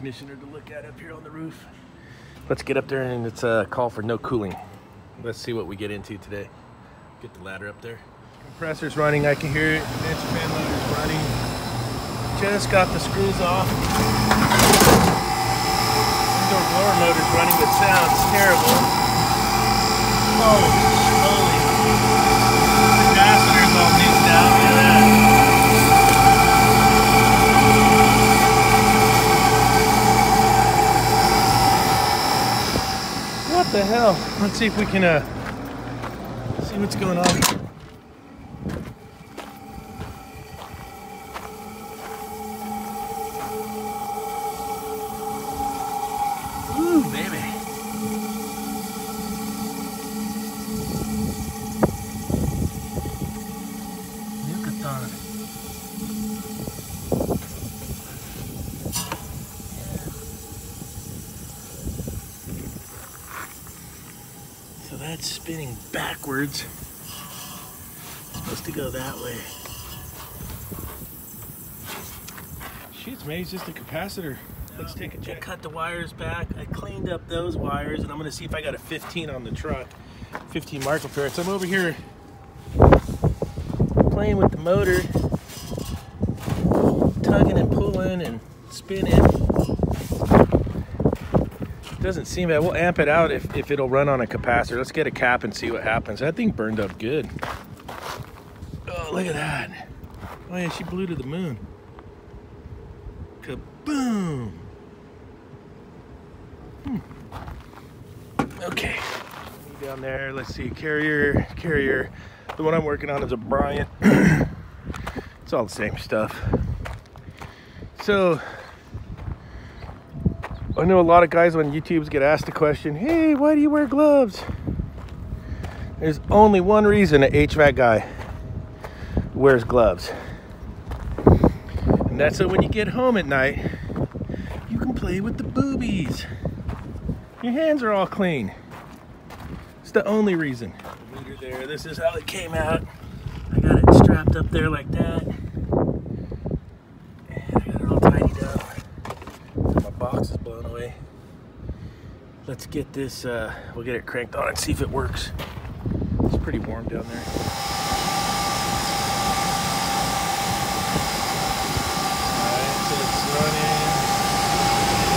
conditioner to look at up here on the roof. Let's get up there, and it's a call for no cooling. Let's see what we get into today. Get the ladder up there. Compressor's running, I can hear it. Condenser fan motor's running. Just got the screws off. Indoor blower motor's running, but sounds terrible. Holy moly. The capacitor's all nuked out. Look at that. What the hell? Let's see if we can see what's going on. Ooh, baby. Yucatan. So that's spinning backwards. It's supposed to go that way. Shit, maybe it's just a capacitor. Let's take a check. I cut the wires back. I cleaned up those wires, and I'm gonna see if I got a 15 on the truck. 15 microfarads. So I'm over here playing with the motor, tugging and pulling and spinning. Doesn't seem bad. We'll amp it out if it'll run on a capacitor. Let's get a cap and see what happens. That thing burned up good. Oh, look at that. Oh yeah, she blew to the moon. Kaboom. Okay. Down there, let's see, carrier. The one I'm working on is a Bryant. It's all the same stuff. So, I know a lot of guys on YouTube get asked the question, hey, why do you wear gloves? There's only one reason an HVAC guy wears gloves. And that's so when you get home at night, you can play with the boobies. Your hands are all clean. It's the only reason. The meter there, this is how it came out. I got it strapped up there like that. And I got it all tidied up. My box is blown away. Let's get this, we'll get it cranked on and see if it works. It's pretty warm down there. Alright, so it's running.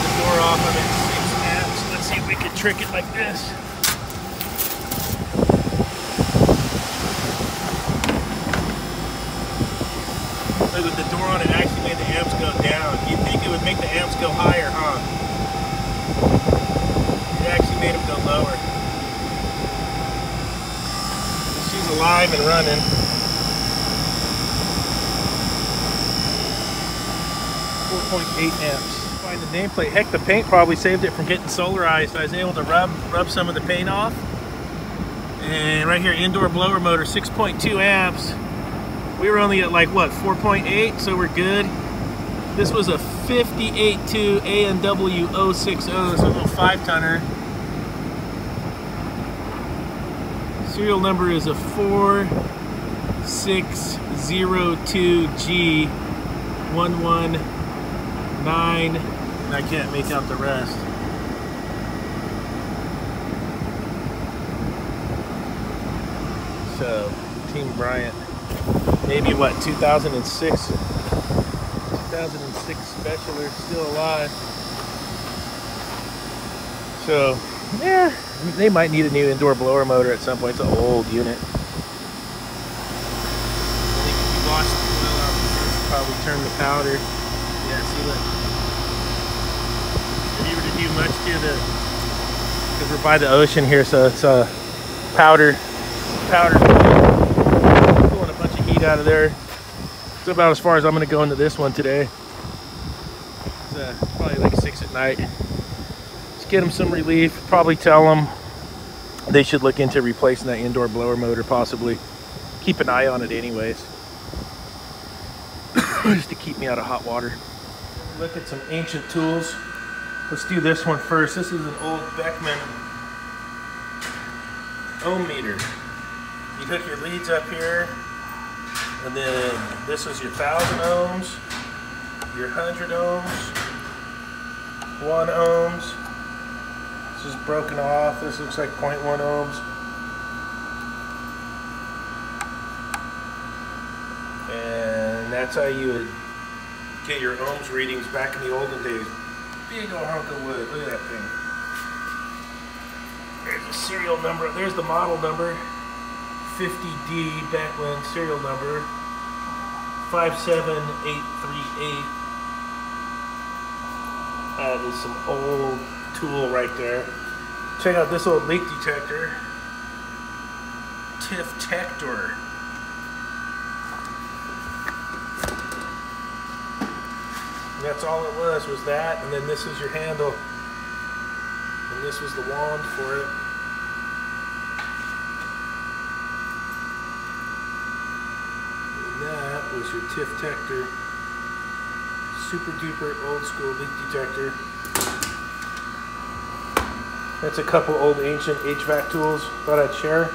The door off, I'm at 6 amps. Let's see if we can trick it like this. Look, with the door on, it actually made the amps go down. You'd think it would make the amps go higher, huh? It actually made them go lower. She's alive and running. 4.8 amps. Find the nameplate. Heck, the paint probably saved it from getting solarized. I was able to rub some of the paint off. And right here, indoor blower motor, 6.2 amps. We were only at like, what, 4.8, so we're good. This was a 58.2 ANW 060, so a little 5-tonner. Serial number is a 4602G119, and I can't make out the rest. So, Team Bryant. Maybe what, 2006 specialer, still alive. So yeah, they might need a new indoor blower motor at some point. It's an old unit. I think if you wash the oil out, it's probably turn the powder. Yeah, see, look. Didn't even do much to the, because we're by the ocean here, so it's powder. Out of there. It's about as far as I'm going to go into this one today. It's probably like 6 at night. Let's get them some relief. Probably tell them they should look into replacing that indoor blower motor, possibly. Keep an eye on it anyways. Just to keep me out of hot water. Look at some ancient tools. Let's do this one first. This is an old Beckman ohm meter. You hook your leads up here. And then this is your 1,000 ohms, your 100 ohms, 1 ohms. This is broken off. This looks like 0.1 ohms. And that's how you would get your ohms readings back in the olden days. Big old hunk of wood. Look at that thing. There's a serial number. There's the model number. 50D back when, serial number 57838. That is some old tool right there. Check out this old leak detector. H.V.A.C. That's all it was that, and then this is your handle, and this was the wand for it. And that was your H.V.A.C. Super duper old school leak detector. That's a couple old ancient HVAC tools thought I'd share.